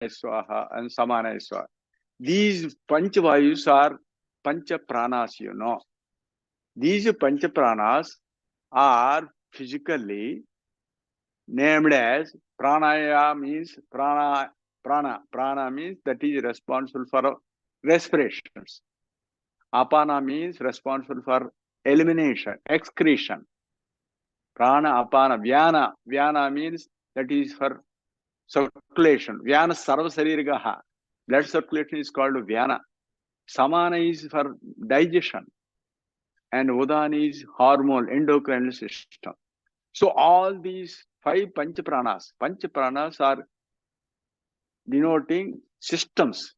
Swaha and Samana Swaha. These Pancha Vayus are Pancha Pranas, you know. These Pancha Pranas are physically named as Pranaya means Prana means that is responsible for respirations. Apana means responsible for elimination, excretion. Prana, Apana, Vyana means that is for circulation. Vyana Sarva Sarirgaha. Blood circulation is called Vyana. Samana is for digestion. And Udana is hormone, endocrine system. So all these 5 Panchapranas are denoting systems.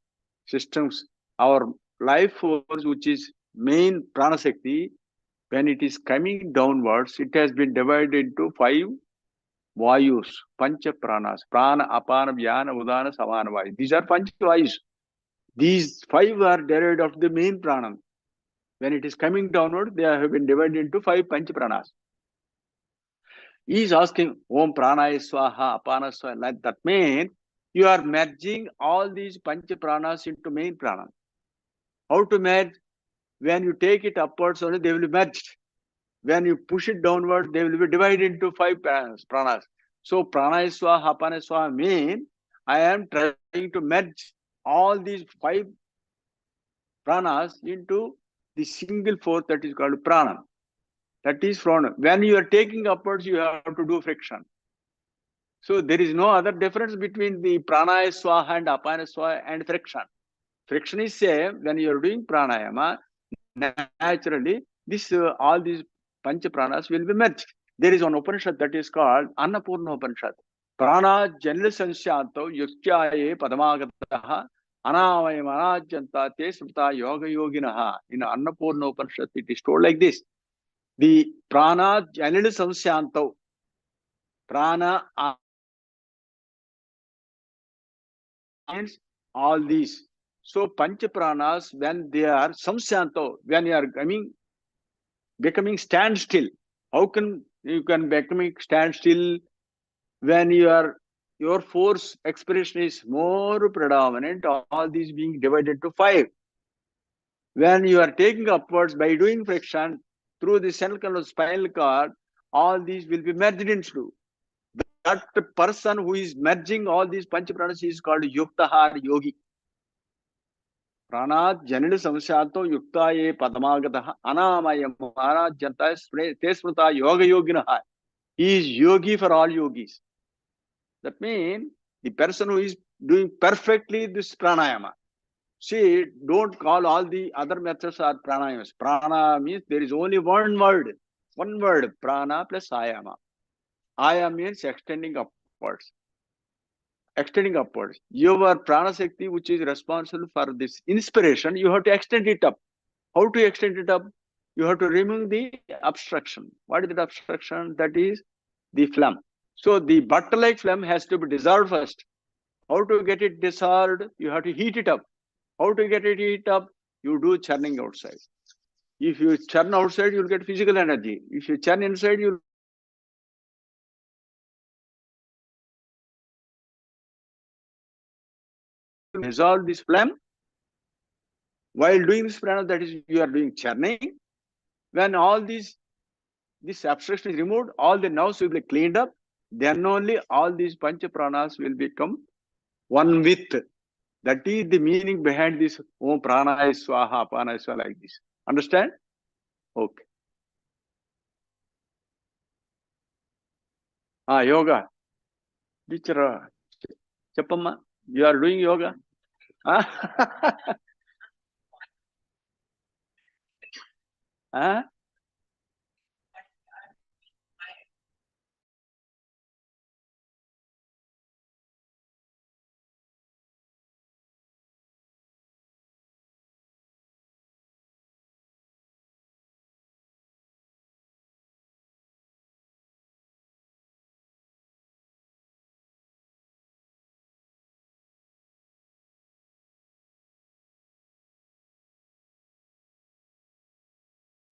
Our life force, which is main Prana Shakti, when it is coming downwards, it has been divided into 5 Vayus, Pancha Pranas, Prana, Apana, Vyana, Udana, Samana, Vayu. These are Pancha Vayus. These 5 are derived of the main Prana. When it is coming downward, they have been divided into 5 Pancha Pranas. He is asking, Om Pranaya Swaha, Apana Swaha. That means you are merging all these Pancha Pranas into main Prana. How to merge? When you take it upwards, only they will be merged. When you push it downward, they will be divided into 5 pranas. So Pranaya Swaha, Apana Swaha mean I am trying to merge all these 5 pranas into the single force that is called prana. That is from when you are taking upwards, you have to do friction. So there is no other difference between the Pranaya Swaha and Apana Swaha and friction. Friction is same when you are doing pranayama. Naturally, all these Pancha Pranas will be merged. There is one Upanishad that is called Annapurna Upanishad. Prana Janil Sansyanto Yuktya Padamagataha Anavayam Anajanta Te Srutya Yoga Yoginaha. In Annapurna Upanishad, it is told like this. The Prana Janil Sansyanto. Prana means all these. So Pancha Pranas, when they are Samsyanto, when you are becoming standstill. How can you becoming standstill when your force expression is more predominant, all these being divided to 5. When you are taking upwards by doing friction through the central spinal cord, all these will be merged into. That person who is merging all these Panchapranas is called Yukta or yogi. Pranat Janil Samsyato Yukta ye Padamagataha Anamayam Janta Tesmata Yoga Yoginaha. He is yogi for all yogis. That means the person who is doing perfectly this pranayama. See, don't call all the other methods are pranayamas. Prana means there is only one word, prana plus ayama. Ayama means extending upwards. Your prana shakti, which is responsible for this inspiration, you have to extend it up. How to extend it up? You have to remove the obstruction. What is the obstruction? That is the phlegm. So the butter-like phlegm has to be dissolved first. How to get it dissolved? You have to heat it up. How to get it heat up? You do churning outside. If you churn outside, you'll get physical energy. If you churn inside, you'll dissolve this phlegm. While doing this prana, that is, you are doing churning. When all this obstruction is removed, all the nerves will be cleaned up. Then only all these pancha pranas will become one with. That is the meaning behind this Om Pranaya Swaha, Apana Swaha, like this. Understand? Okay. Yoga. Teacher, Chapamma, you are doing yoga?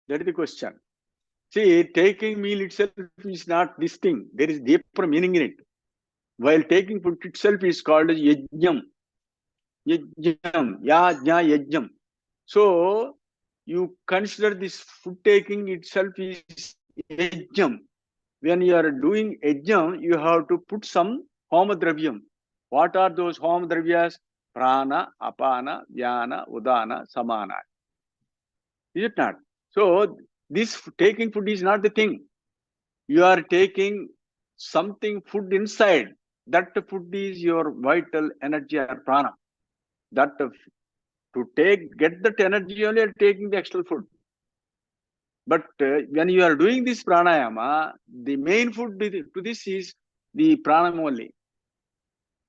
That is the question. See, taking meal itself is not this thing. There is deeper meaning in it. While taking food itself is called yajnam. Yajnam, yajna, yajnam. So you consider this food taking itself is yajnam. When you are doing yajnam, you have to put some homa dravyam. What are those homa dravyas? Prana, apana, vyana, udana, samana. Is it not? So this taking food is not the thing. You are taking something food inside. That food is your vital energy or prana. That to get that energy only are taking the external food. But when you are doing this pranayama, the main food to this is the pranayama only.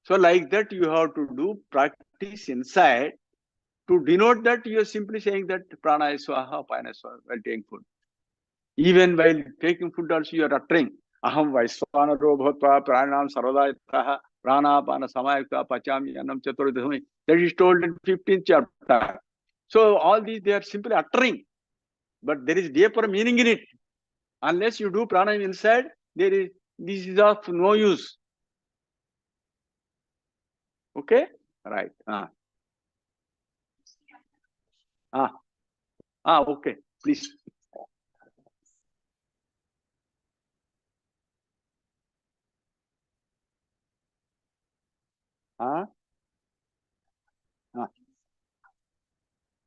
So like that you have to do practice inside. To denote that, you are simply saying that prana is swaha, apana is swaha while taking food. Even while taking food also you are uttering aham vaiswanaro bhutva pranam sarvadayataha pranapana samayukta pachami annam chaturvidhamai. That is told in 15th chapter. So all these they are simply uttering, but there is deeper meaning in it. Unless you do pranayama inside, this is of no use. Okay? Right. Okay. Please.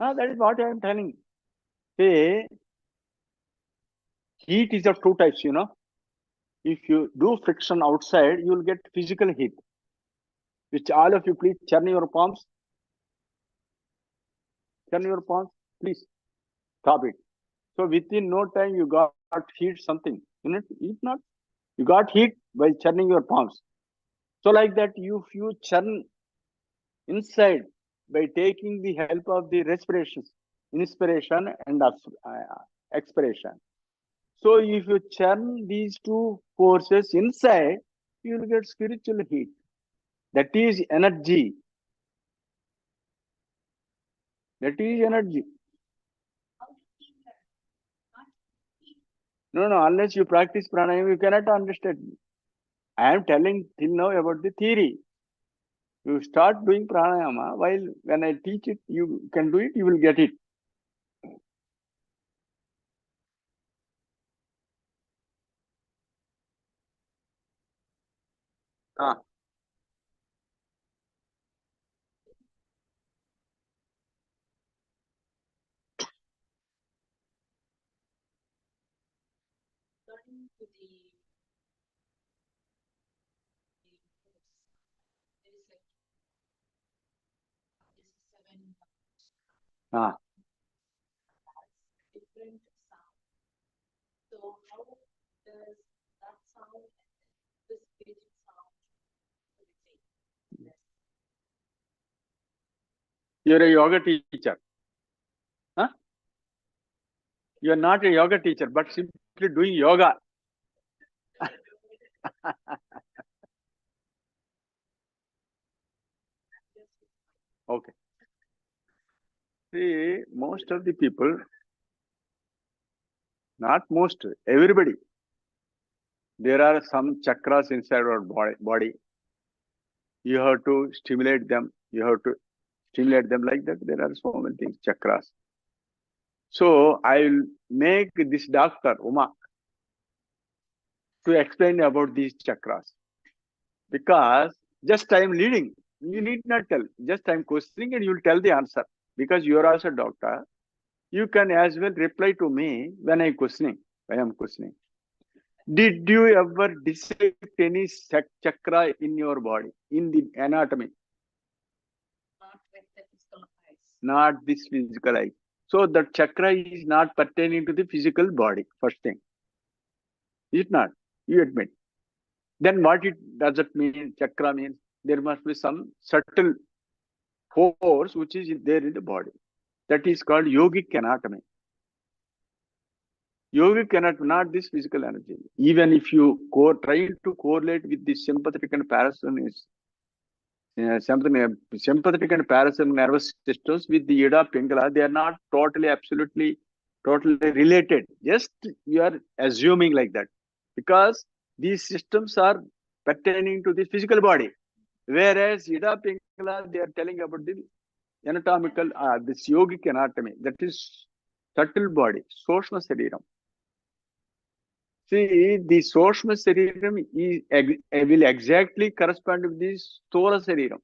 That is what I am telling. Say, heat is of two types, you know. If you do friction outside, you will get physical heat. Which all of you please churn your palms. Churn your palms, please. Stop it. So within no time you got heat something. You not? You got heat by churning your palms. So like that, if you churn inside by taking the help of the respirations, inspiration and expiration. So if you churn these two forces inside, you will get spiritual heat. That is energy. That is energy. No, unless you practice pranayama, you cannot understand. I am telling till now about the theory. You start doing pranayama, while when I teach it, you can do it, you will get it. You're a yoga teacher. Huh? You are not a yoga teacher, but simply doing yoga. Okay. See, most of the people, not most, everybody, there are some chakras inside our body. You have to stimulate them. You have to stimulate them like that. There are so many things, chakras. So I will make this doctor, Uma, to explain about these chakras. Because just I am leading. You need not tell. Just I am questioning and you will tell the answer. Because you are also a doctor. You can as well reply to me when I am questioning. Did you ever dissect any chakra in your body, in the anatomy? Not this physical eye. So the chakra is not pertaining to the physical body, first thing. Is it not? You admit. Then what does it mean? Chakra means there must be some subtle force which is there in the body. That is called yogic anatomy. Yogic anatomy, not this physical energy. Even if you try to correlate with the sympathetic and parasympathetic nervous systems with the Ida Pingala, they are not totally related. Just you are assuming like that. Because these systems are pertaining to the physical body. Whereas Ida Pingala, they are telling about the anatomical, this yogic anatomy, that is subtle body, Soshma Sariram. See, the Soshma Sariram will exactly correspond with the Sthola Sariram.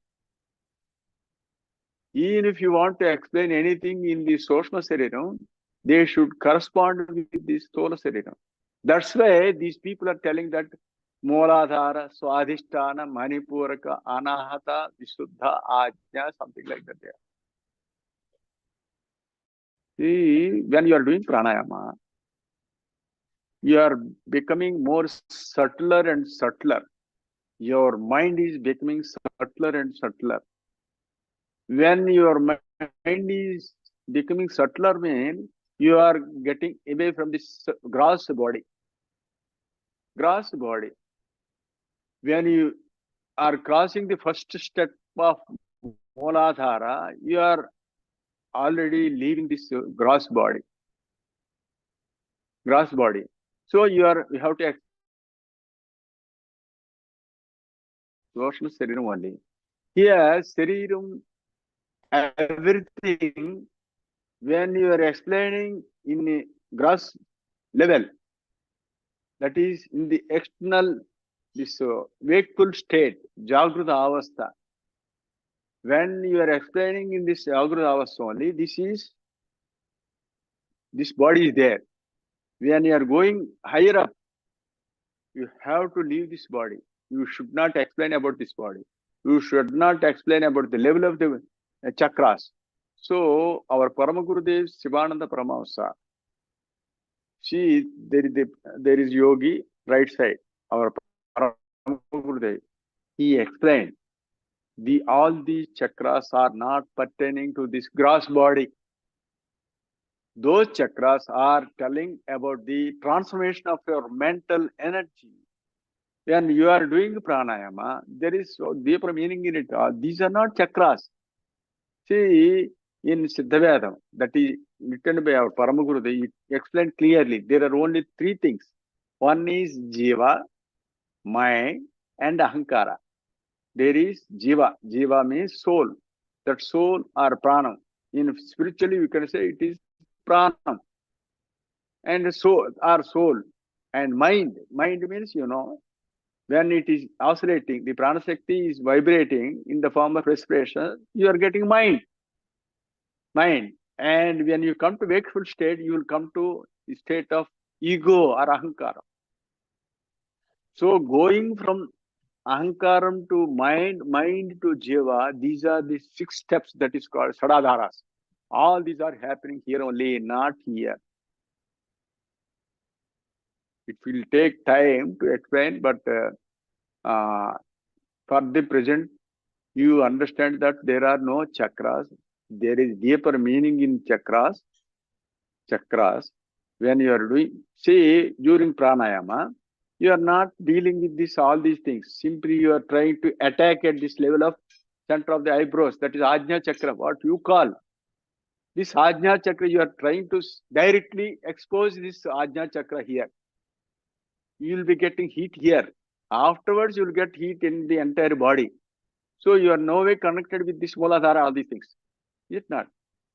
Even if you want to explain anything in the Soshma Sariram, they should correspond with the Sthola Sariram. That's why these people are telling that Mooladhara, Swadhisthana, Manipuraka, Anahata, Visuddha, Ajna, something like that. See, when you are doing pranayama, you are becoming more subtler and subtler. Your mind is becoming subtler and subtler. When your mind is becoming subtler, means you are getting away from this gross body. Gross body. When you are crossing the first step of Mooladhara, you are already leaving this gross body. Gross body. So you have to Soshma Sariram only. Here, Sariram, everything, when you are explaining in a gross level, that is in the external, this wakeful state, Jagruta Avastha. When you are explaining in this Jagruta Avastha only, this body is there. When you are going higher up, you have to leave this body. You should not explain about this body. You should not explain about the level of the chakras. So, our Paramagurudev, Sivananda Paramahamsa, there is yogi, right side. Our Paramagurudev, he explained, all these chakras are not pertaining to this gross body. Those chakras are telling about the transformation of your mental energy. When you are doing pranayama, there is so deeper meaning in it. These are not chakras. See, in Siddhayoga, that is written by our Paramaguru, they explained clearly, there are only three things. One is jiva, mind, and ahankara. There is jiva. Jiva means soul. That soul or pranam. In spiritually, we can say it is pranam. And soul or soul. And mind. Mind means, when it is oscillating, the prana shakti is vibrating in the form of respiration, you are getting mind. Mind. And when you come to wakeful state, you will come to the state of ego or ahankara. So going from ahankaram to mind, mind to jiva, these are the 6 steps that is called sadadharas. All these are happening here only, not here. It will take time to explain, but for the present, you understand that there are no chakras. There is deeper meaning in chakras. Chakras. When you are doing, say, during pranayama, you are not dealing with all these things. Simply you are trying to attack at this level of center of the eyebrows. That is Ajna Chakra, what you call. This Ajna Chakra, you are trying to directly expose this Ajna Chakra here. You will be getting heat here. Afterwards, you will get heat in the entire body. So you are no way connected with this Mooladhara, all these things. Yet not.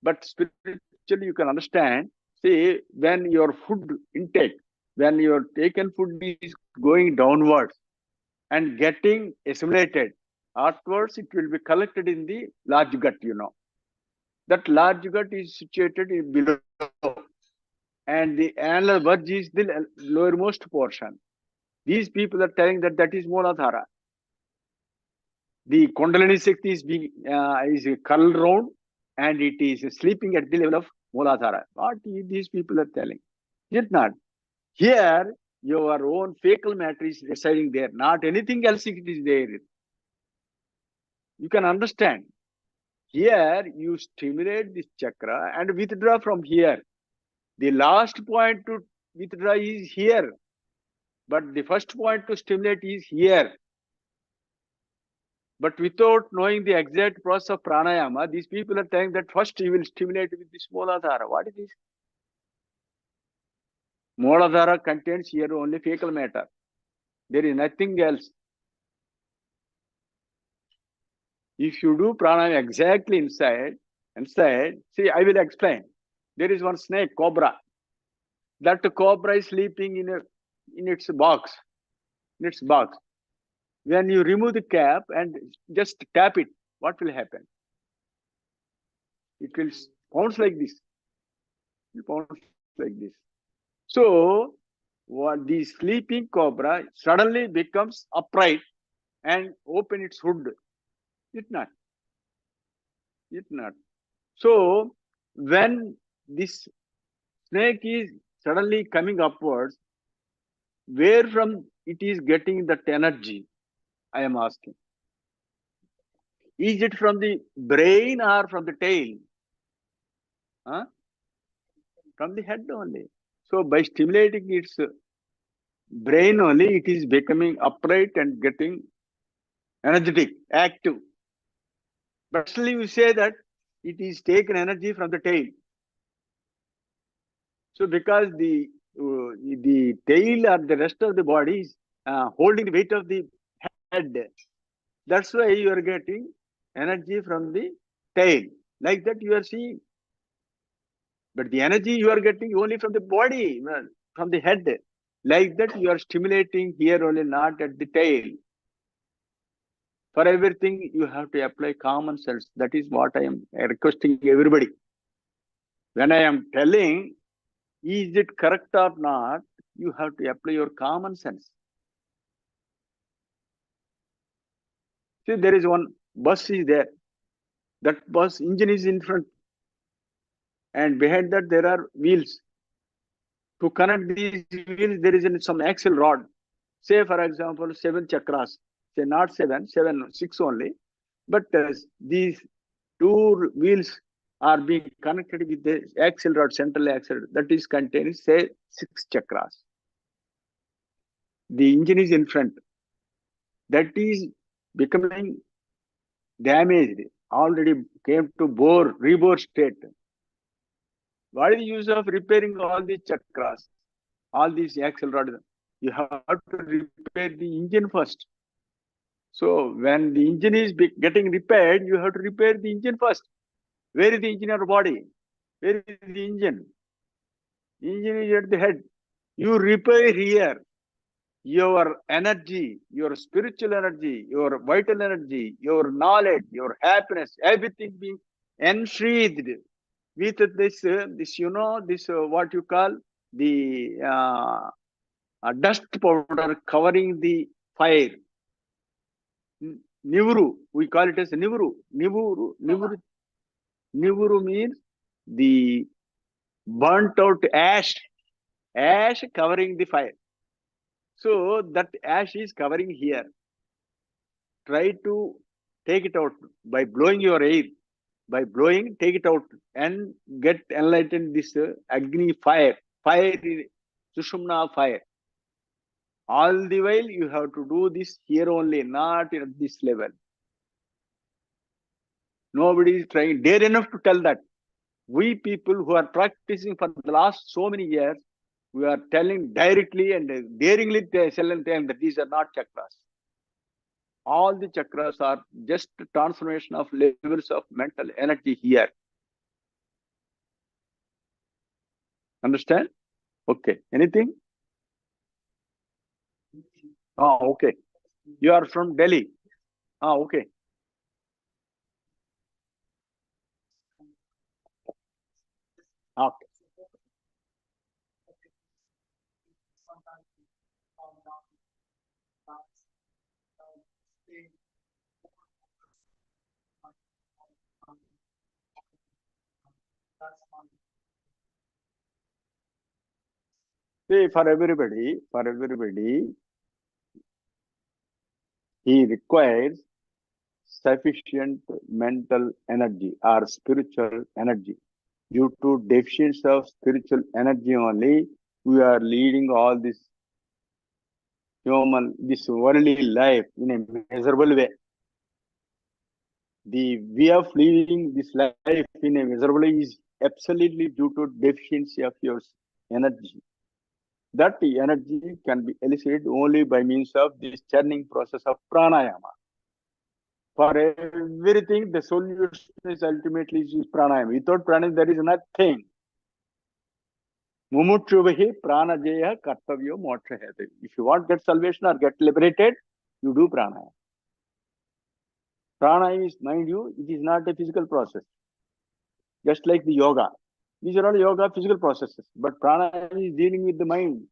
But spiritually, you can understand, say, when your food intake, when your taken food is going downwards and getting assimilated, afterwards it will be collected in the large gut, That large gut is situated below. And the annular verge is the lowermost portion. These people are telling that is Mooladhara. The Kundalini Shakti is curled round and it is sleeping at the level of Mooladhara. What these people are telling? Yet not. Here, your own fecal matter is residing there. Not anything else it is there. You can understand. Here, you stimulate this chakra and withdraw from here. The last point to withdraw is here. But the first point to stimulate is here. But without knowing the exact process of pranayama, these people are saying that first you will stimulate with this Mooladhara. What is this? Mooladhara contains here only fecal matter. There is nothing else. If you do pranayama exactly inside, see, I will explain. There is one snake, cobra. That cobra is sleeping in its box. In its box. When you remove the cap and just tap it, what will happen? It will bounce like this. It will bounce like this. So, what the sleeping cobra suddenly becomes upright and open its hood. It not. It not. So, when this snake is suddenly coming upwards, where from it is getting that energy? I am asking. Is it from the brain or from the tail? Huh? From the head only. So by stimulating its brain only, it is becoming upright and getting energetic, active. But still you say that it is taken energy from the tail. So because the tail or the rest of the body is holding the weight of the head, that's why you are getting energy from the tail. Like that you are seeing. But the energy you are getting only from the body, from the head. Like that you are stimulating here only, not at the tail. For everything you have to apply common sense. That is what I am requesting everybody. When I am telling, is it correct or not, you have to apply your common sense. See, there is one bus is there. That bus engine is in front. And behind that there are wheels. To connect these wheels, there is some axle rod. Say, for example, 7 chakras. Say not 7, 6 only. But these 2 wheels are being connected with the axle rod, central axle. That is containing, say, 6 chakras. The engine is in front. That is becoming damaged. Already came to rebore state. What is the use of repairing all these chakras, all these axle rods? You have to repair the engine first. So when the engine is getting repaired, you have to repair the engine first. Where is the engine in your body? Where is the engine? Engine is at the head. You repair here. Your energy, your spiritual energy, your vital energy, your knowledge, your happiness, everything being ensheathed with this, what you call the dust powder covering the fire. Nivuru, we call it as Nivuru. Nivuru means the burnt out ash covering the fire. So that ash is covering here. Try to take it out by blowing your air. By blowing, take it out and get enlightened this agni fire. Fire is Sushumna fire. All the while you have to do this here only, not at this level. Nobody is trying, dare enough to tell that. We people who are practicing for the last so many years, we are telling directly and daringly telling them that these are not chakras. All the chakras are just transformation of levels of mental energy here. Understand? Okay. Anything? Oh, okay. You are from Delhi. Oh, okay. Okay. See, for everybody, he requires sufficient mental energy or spiritual energy. Due to deficiency of spiritual energy only, we are leading all this this worldly life in a miserable way. The way of living this life in a miserable way is absolutely due to deficiency of your energy. That energy can be elicited only by means of this churning process of pranayama. For everything, the solution is ultimately pranayama. Without pranayama, there is nothing. Mumutsuvahi pranajeya kartavyo moksha hete. If you want to get salvation or get liberated, you do pranayama. Pranayama is, mind you, it is not a physical process. Just like the yoga. These are all yoga physical processes. But pranayama is dealing with the mind.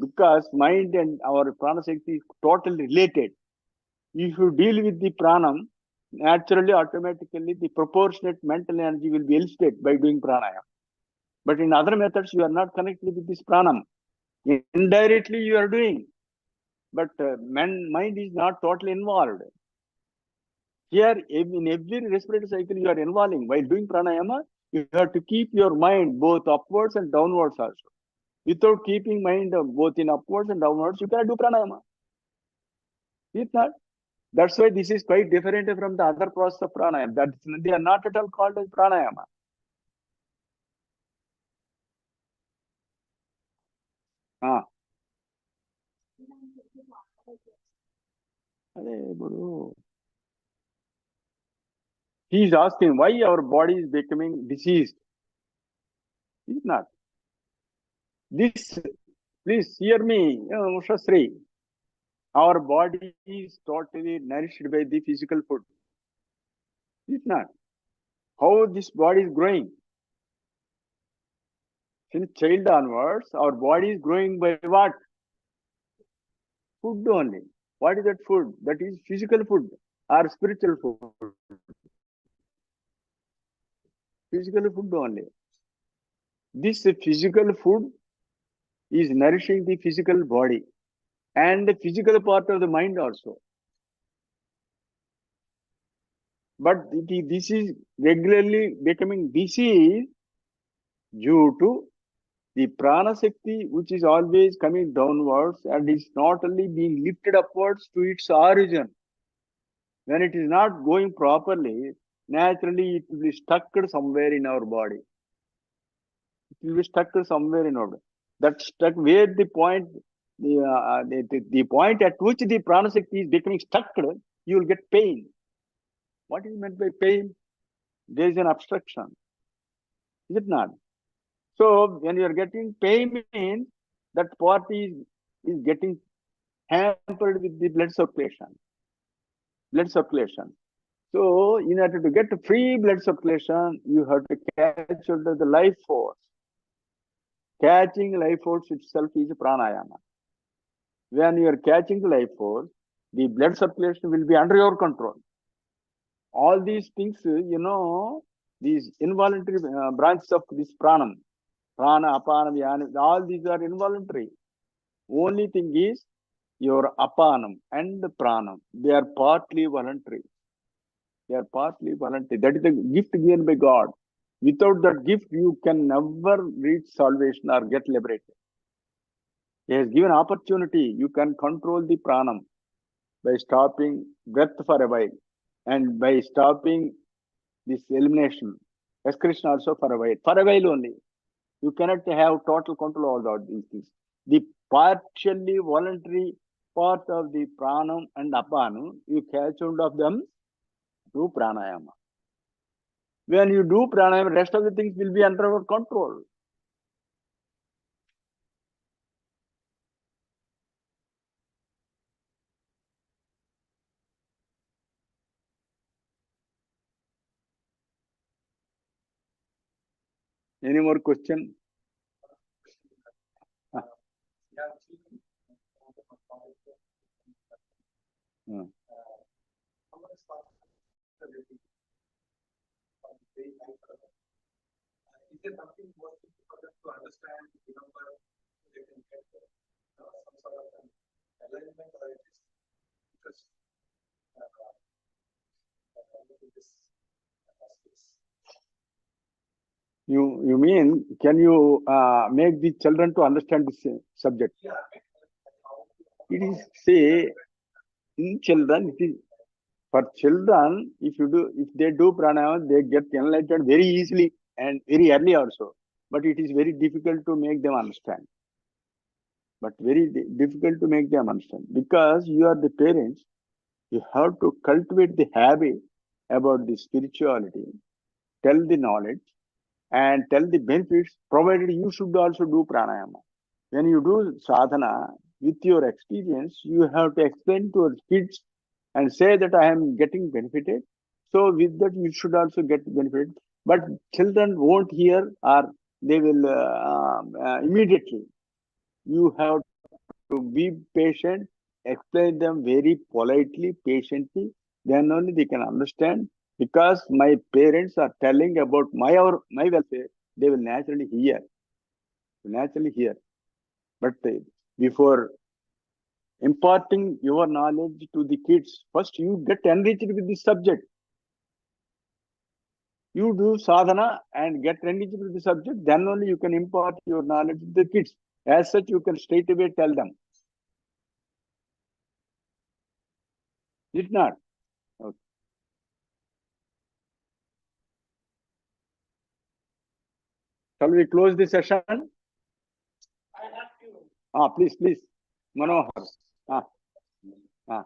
Because mind and our prana shakti is totally related. If you deal with the pranam, naturally, automatically, the proportionate mental energy will be elicited by doing pranayama. But in other methods, you are not connected with this pranam. Indirectly, you are doing. But mind is not totally involved. Here, in every respiratory cycle, you are involving. While doing pranayama, you have to keep your mind both upwards and downwards also. Without keeping mind both in upwards and downwards, you cannot do pranayama. Is not? That's why this is quite different from the other process of pranayama. That they are not at all called as pranayama. He is asking why our body is becoming diseased. Is not. This, please hear me, Mushasri. Our body is totally nourished by the physical food. Is not. How this body is growing? Since child onwards, our body is growing by what? Food only. What is that food? That is physical food or spiritual food. Physical food only. This physical food is nourishing the physical body and the physical part of the mind also. But this is regularly becoming disease due to the prana shakti, which is always coming downwards and is not only being lifted upwards to its origin. When it is not going properly, naturally it will be stuck somewhere in our body. It will be stuck somewhere in our body. That stuck where the point, the point at which the prana shakti is becoming stuck, you will get pain. What is meant by pain? There is an obstruction. Is it not? So when you are getting pain, means that part is getting hampered with the blood circulation. Blood circulation. So in order to get free blood circulation, you have to catch hold of the life force. Catching life force itself is pranayama. When you are catching the life force, the blood circulation will be under your control. All these things, these involuntary branches of this pranam, prana, apana, vyana, all these are involuntary. Only thing is your apanam and the pranam. They are partly voluntary. They are partly voluntary. That is the gift given by God. Without that gift, you can never reach salvation or get liberated. He has given opportunity. You can control the pranam by stopping breath for a while and by stopping this elimination, excretion also for a while only. You cannot have total control over these things. The partially voluntary part of the pranam and apanu, you catch hold of them, do pranayama. When you do pranayama, rest of the things will be under our control. Any more question? Is there something more for them to understand, remember, they can get some sort of alignment, or it is just this space? You mean, can you make the children to understand this subject? Yeah. It is, say, in children, it is, for children, if they do pranayama, they get enlightened very easily and very early also. But it is very difficult to make them understand. But very difficult to make them understand. Because you are the parents, You have to cultivate the habit about the spirituality, tell the knowledge, and tell the benefits, provided you should also do pranayama. When you do sadhana with your experience, you have to explain to your kids and say that I am getting benefited. So with that, you should also get benefited. But children won't hear, or they will immediately. You have to be patient, explain them very politely, patiently. Then only they can understand. Because my parents are telling about my welfare, they will naturally hear. Naturally hear. But before imparting your knowledge to the kids, first you get enriched with the subject. You do sadhana and get enriched with the subject, then only you can impart your knowledge to the kids. As such, you can straight away tell them. Is it not? Okay. Shall we close the session? I have to. Please, please. Manohar. Ah. I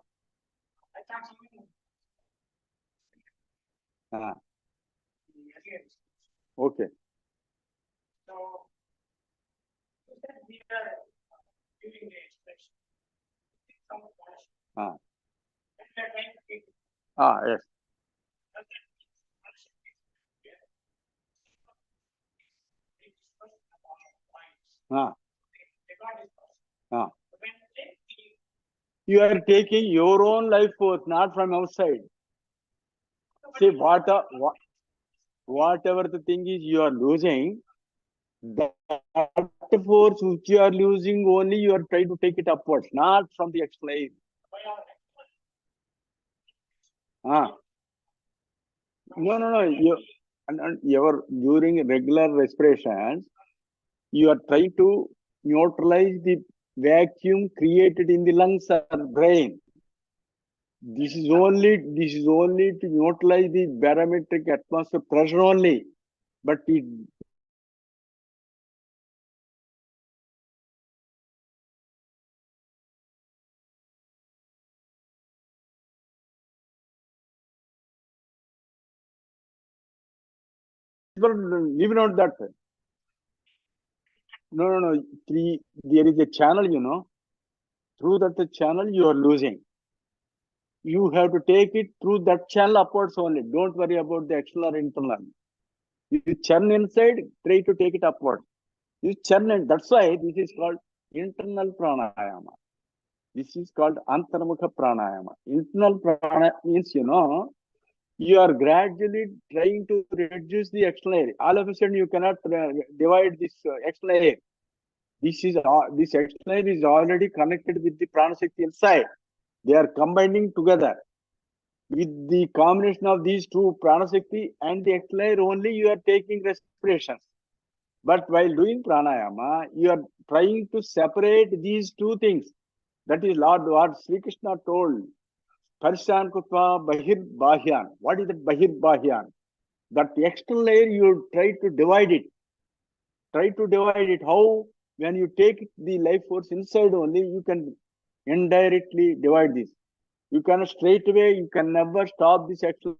can't even. Okay. So, you said we are giving the expression. Some passion. And we are trying to give. Yes. You are taking your own life force, not from outside. See, whatever the thing is you are losing, that force which you are losing, only you are trying to take it upwards, not from the external. No. Your during regular respirations, you are trying to neutralize the vacuum created in the lungs or brain. This is only to neutralize the barometric atmosphere pressure only, but it leave out that. No. There is a channel, through that channel you are losing. You have to take it through that channel upwards only. Don't worry about the external or internal. You churn inside, try to take it upward. You churn it. That's why this is called internal pranayama. This is called Antarmukha Pranayama. Internal pranayama means, you are gradually trying to reduce the external air. All of a sudden, you cannot divide this external air. This external air is already connected with the prana shakti inside. They are combining together. With the combination of these two, prana shakti and the external air only, you are taking respirations. But while doing pranayama, you are trying to separate these two things. That is what Sri Krishna told. Parishan kutva bahir bahyan. What is that bahir bahyan? That external layer, you try to divide it. How? When you take the life force inside only, you can indirectly divide this. You can straight away, you can never stop this external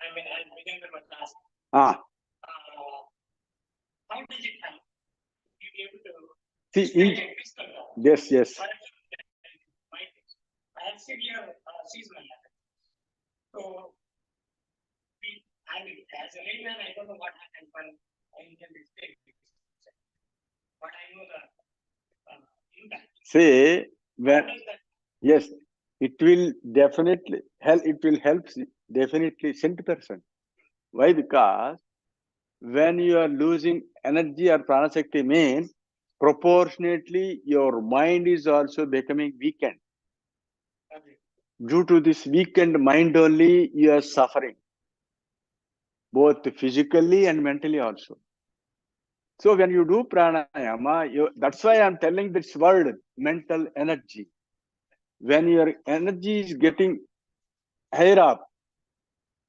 I mean, I'm within the class. Ah. How does it help? You be able to See, yes, yes. I have severe seasonal allergies. So, I mean, as a layman, I don't know what happens when I intend to stay. But I know the impact. See, when, yes, it will definitely help. It will help definitely 100%. Why? Because when you are losing energy or pranashakti means proportionately your mind is also becoming weakened. Due to this weakened mind only, you are suffering, both physically and mentally also. So when you do pranayama, that's why I'm telling this word, mental energy. When your energy is getting higher up,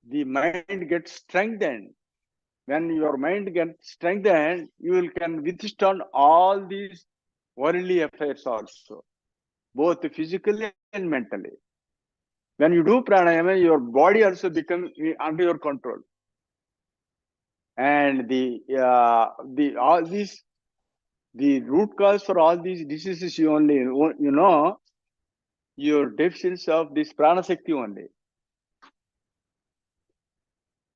the mind gets strengthened. When your mind gets strengthened, you can withstand all these worldly affairs also, both physically and mentally. When you do pranayama, your body also becomes under your control. And the root cause for all these diseases, your deficiency of this pranashakti only.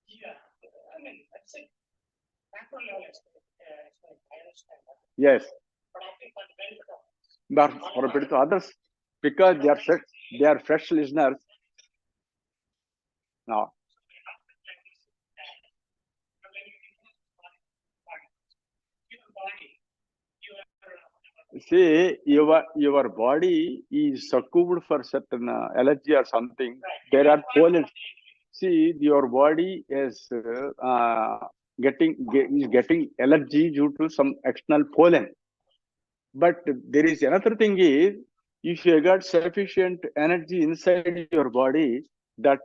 Yeah, I mean, that's it. Macro level I understand that. Yes. But I think for the benefit of But for a bit of others, because they are fresh listeners. Now, see, your body is succumbed for certain allergy or something. There are pollens. See, your body is getting allergy due to some external pollen. But there is another thing is, if you got sufficient energy inside your body, that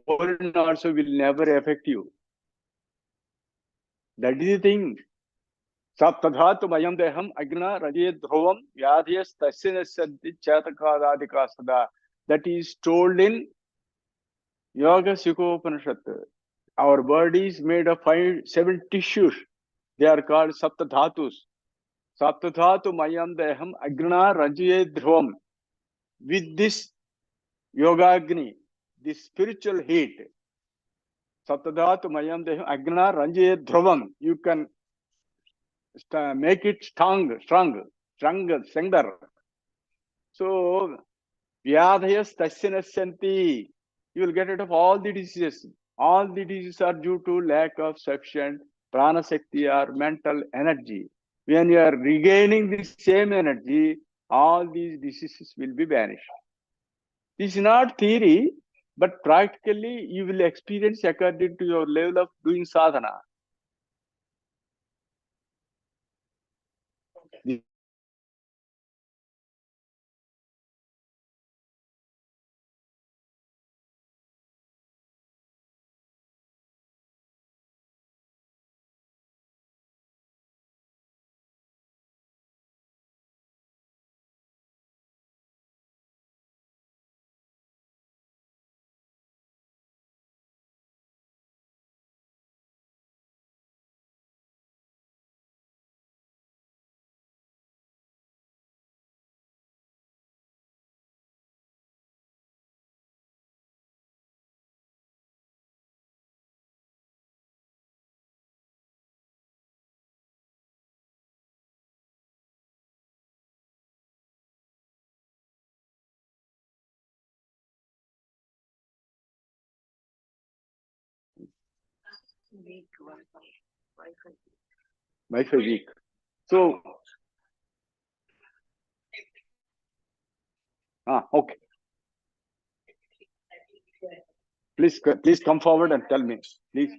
pollen also will never affect you. That is the thing. Saptadhatu mayam deham agna rajye dhruvam vyadhyas tasya santi chatakadadika sada. That is told in Yoga Upanishad. Our body is made of 7 tissues. They are called saptadhatus. Saptadhatu mayam deham agna rajye dhruvam. With this yogagni, this spiritual heat, saptadhatu mayam deham agna rajye dhruvam. You can make it stronger. So, vyadhyas tasyanasyanti. You will get rid of all the diseases. All the diseases are due to lack of sufficient pranashakti or mental energy. When you are regaining the same energy, all these diseases will be banished. This is not theory, but practically you will experience according to your level of doing sadhana. Okay. Wi-Fi weak. So, okay. Please come forward and tell me, please.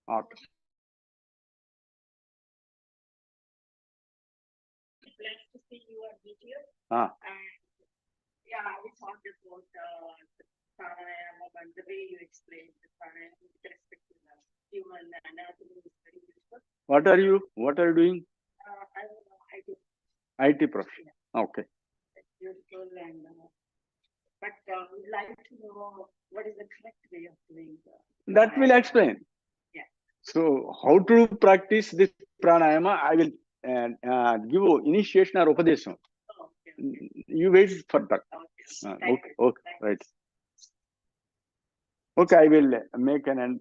Okay. Blessed to see you on video. Ah. Yeah, we talked about pranayama and the way you explained the pranayama with respect to the human anatomy is very useful. What are you doing? I don't know, IT profession. Okay. It's beautiful and but we'd like to know what is the correct way of doing That will explain. Yeah. So how to practice this pranayama, I will give you initiation or upadesham. Oh, okay. You wait for that. Okay. Okay, right. Okay, I will make an end.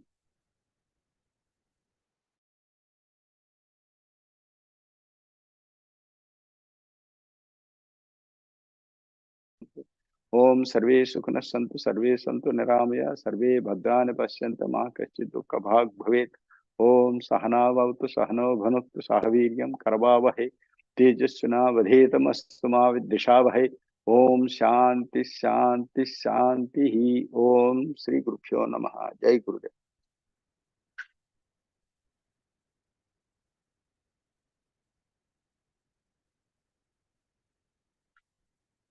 ओम सर्वे सुखिनः सन्तु सर्वे सन्तु निरामया सर्वे भद्राणि पश्यन्तु मा कश्चित् दुःखभाग् भवेत्। ओम सहना भवतु सहनो भुनक्तु सह वीर्यं करवावहै तेजस्विनावधेतमस्तु मा विद्विषावहै। ओम शांति शांति शांति। ओम श्री गुरुभ्यो नमः। जय गुरुदेव।